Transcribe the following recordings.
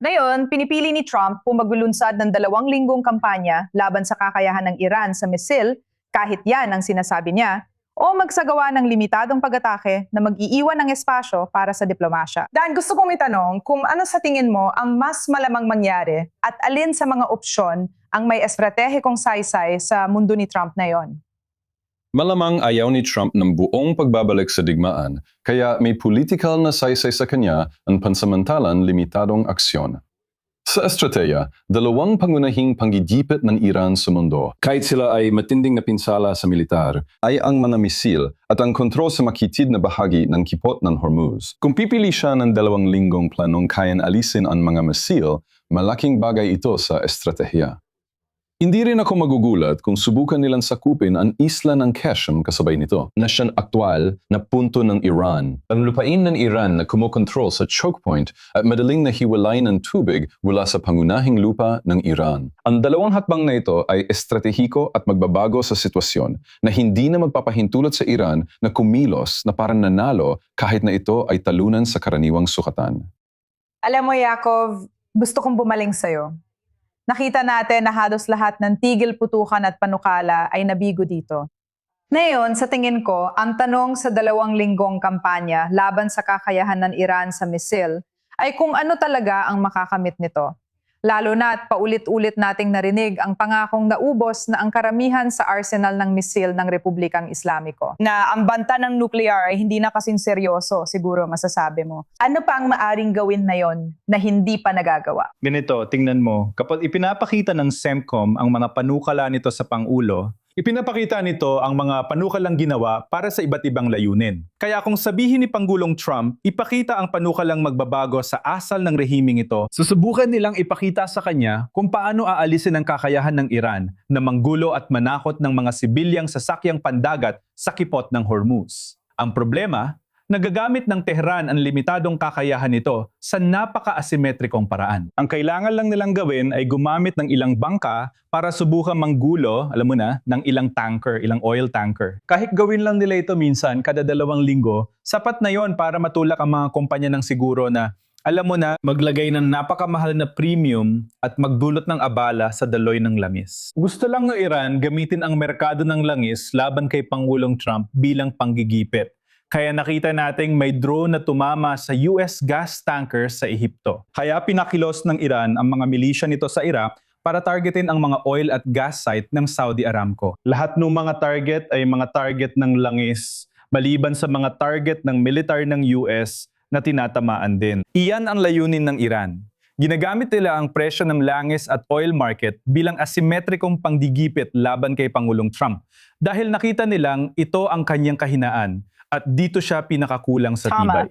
Ngayon, pinipili ni Trump pumagulunsad ng 2 linggong kampanya laban sa kakayahan ng Iran sa misil, kahit yan ang sinasabi niya, o magsagawa ng limitadong pag-atake na mag-iiwan ng espasyo para sa diplomasya. Dan, gusto kong itanong kung ano sa tingin mo ang mas malamang mangyari at alin sa mga opsyon ang may estratehikong saysay sa mundo ni Trump na yon. Malamang ayaw ni Trump ng buong pagbabalik sa digmaan, kaya may political na saysay sa kanya ang pansamantalang limitadong aksyon. Sa estratehiya, 2 pangunahing panggigipit ng Iran sa mundo, kahit sila ay matinding na pinsala sa militar, ay ang mga misil at ang kontrol sa makitid na bahagi ng kipot ng Hormuz. Kung pipili siya ng 2 linggong planong kayang alisin ang mga misil, malaking bagay ito sa estratehiya. Hindi rin ako magugulat kung subukan nilang sakupin ang isla ng Qasem kasabay nito, na siyang aktwal na punto ng Iran. Ang lupain ng Iran na kumokontrol sa choke point at madaling nahiwalay ng tubig mula sa pangunahing lupa ng Iran. Ang 2 hakbang na ito ay estratehiko at magbabago sa sitwasyon na hindi na magpapahintulot sa Iran na kumilos na parang nanalo kahit na ito ay talunan sa karaniwang sukatan. Alam mo, Yakov, gusto kong bumaling sa'yo. Nakita natin na halos lahat ng tigil putukan at panukala ay nabigo dito. Ngayon, sa tingin ko, ang tanong sa 2 linggong kampanya laban sa kakayahan ng Iran sa misil ay kung ano talaga ang makakamit nito. Lalo na at paulit-ulit nating narinig ang pangakong naubos na ang karamihan sa arsenal ng misil ng Republikang Islamiko. Na ang banta ng nuclear ay hindi na kasing seryoso, siguro masasabi mo. Ano pa ang maaring gawin na yon na hindi pa nagagawa? Ganito, tingnan mo, kapag ipinapakita ng CENTCOM ang mga panukala nito sa Pangulo, ipinapakita nito ang mga panukalang ginawa para sa iba't ibang layunin. Kaya kung sabihin ni Pangulong Trump, ipakita ang panukalang magbabago sa asal ng rehimeng ito, susubukan nilang ipakita sa kanya kung paano aalisin ang kakayahan ng Iran na manggulo at manakot ng mga sibilyang sasakyang pandagat sa kipot ng Hormuz. Ang problema, nagagamit ng Tehran ang limitadong kakayahan nito sa napaka-asimetrikong paraan. Ang kailangan lang nilang gawin ay gumamit ng ilang bangka para subukan manggulo, alam mo na, ng ilang tanker, ilang oil tanker. Kahit gawin lang nila ito minsan kada 2 linggo, sapat na yon para matulak ang mga kumpanya ng siguro na, alam mo na, maglagay ng napakamahal na premium at magdulot ng abala sa daloy ng langis. Gusto lang ng Iran gamitin ang merkado ng langis laban kay Pangulong Trump bilang panggigipit. Kaya nakita nating may drone na tumama sa US gas tanker sa Ehipto. Kaya pinakilos ng Iran ang mga milisya nito sa Iraq para targetin ang mga oil at gas site ng Saudi Aramco. Lahat ng mga target ay mga target ng langis, maliban sa mga target ng militar ng US na tinatamaan din. Iyan ang layunin ng Iran. Ginagamit nila ang presyo ng langis at oil market bilang asimetrikong panggigipit laban kay Pangulong Trump dahil nakita nilang ito ang kanyang kahinaan at dito siya pinakakulang sa tibay.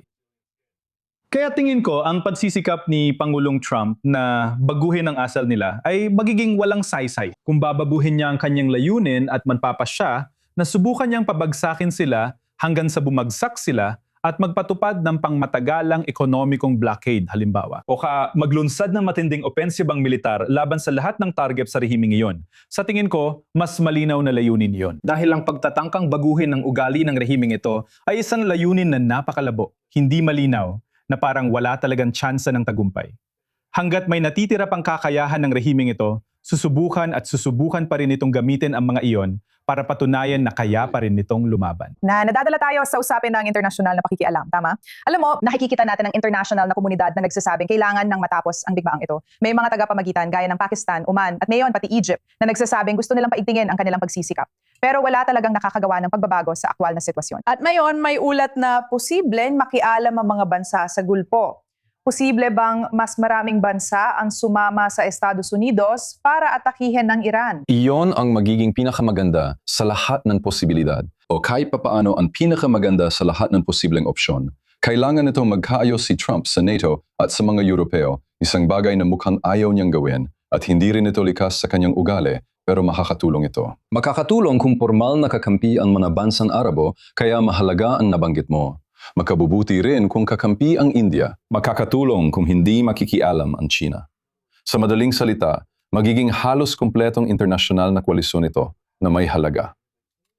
Kaya tingin ko, ang pagsisikap ni Pangulong Trump na baguhin ang asal nila ay magiging walang saysay. Kung babaguhin niya ang kanyang layunin at manpapasya na subukan niyang pabagsakin sila hanggang sa bumagsak sila at magpatupad ng pangmatagalang ekonomikong blockade halimbawa. O maglunsad ng matinding opensibang militar laban sa lahat ng target sa rehimeng iyon. Sa tingin ko, mas malinaw na layunin iyon. Dahil ang pagtatangkang baguhin ng ugali ng rehimeng ito ay isang layunin na napakalabo, hindi malinaw, na parang wala talagang tsansa ng tagumpay. Hanggat may natitira pang kakayahan ng rehimeng ito, susubukan pa rin itong gamitin ang mga iyon para patunayan na kaya pa rin nitong lumaban. Na nadadala tayo sa usapin ng international na pakikialam, tama? Alam mo, nakikita natin ang international na komunidad na nagsasabing kailangan nang matapos ang digmaang ito. May mga tagapamagitan gaya ng Pakistan, Oman, at ngayon pati Egypt na nagsasabing gusto nilang paigtingin ang kanilang pagsisikap. Pero wala talagang nakakagawa ng pagbabago sa aktwal na sitwasyon. At ngayon, may ulat na posibleng makialam ang mga bansa sa gulpo. Posible bang mas maraming bansa ang sumama sa Estados Unidos para atakihin ng Iran? Iyon ang magiging pinakamaganda sa lahat ng posibilidad o kahit papaano ang pinakamaganda sa lahat ng posibleng opsyon. Kailangan nito magkaayos si Trump sa NATO at sa mga Europeo, isang bagay na mukhang ayaw niyang gawin at hindi rin ito likas sa kanyang ugali, pero makakatulong ito. Makakatulong kung formal na kakampi ang mga bansang Arabo, kaya mahalaga ang nabanggit mo. Makabubuti rin kung kakampi ang India. Makakatulong kung hindi makikialam ang China. Sa madaling salita, magiging halos kumpletong internasyonal na koalisyon ito na may halaga.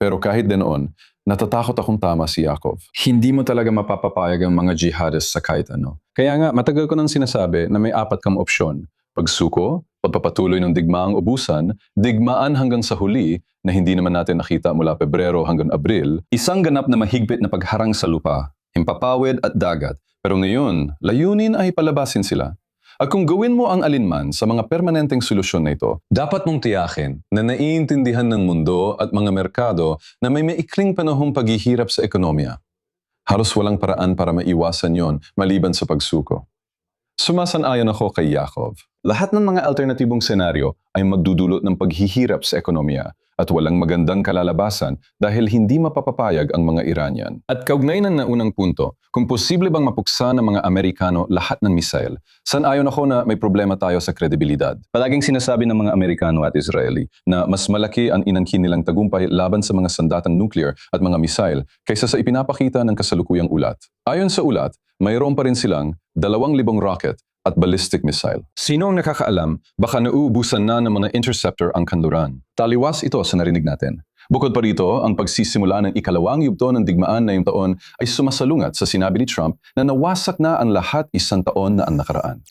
Pero kahit din noon, natatakot akong tama si Yakov. Hindi mo talaga mapapapayag ang mga jihadists sa kahit ano. Kaya nga, matagal ko nang sinasabi na may 4 kang opsyon. Pagsuko, pagpapatuloy ng digmaang ubusan, digmaan hanggang sa huli na hindi naman natin nakita mula Pebrero hanggang Abril, isang ganap na mahigpit na pagharang sa lupa, himpapawid at dagat. Pero ngayon, layunin ay palabasin sila. At kung gawin mo ang alinman sa mga permanenteng solusyon na ito, dapat mong tiyakin na naiintindihan ng mundo at mga merkado na may maikling panahong paghihirap sa ekonomiya. Halos walang paraan para maiwasan yon maliban sa pagsuko. Sumasang-ayon ako kay Yakov. Lahat ng mga alternatibong senaryo ay magdudulot ng paghihirap sa ekonomiya at walang magandang kalalabasan dahil hindi mapapapayag ang mga Iranian. At kaugnay ng naunang punto, kung posible bang mapuksa ng mga Amerikano lahat ng misail, sang-ayon ako na may problema tayo sa kredibilidad. Palaging sinasabi ng mga Amerikano at Israeli na mas malaki ang inangkin nilang tagumpay laban sa mga sandatang nuclear at mga misail kaysa sa ipinapakita ng kasalukuyang ulat. Ayon sa ulat, mayroon pa rin silang 2,000 rocket at ballistic missile. Sino ang nakakaalam, baka nauubusan na ng mga interceptor ang kanluran. Taliwas ito sa narinig natin. Bukod pa rito, ang pagsisimula ng ikalawang yugto ng digmaan na yung taon ay sumasalungat sa sinabi ni Trump na nawasak na ang lahat 1 taon na ang nakaraan.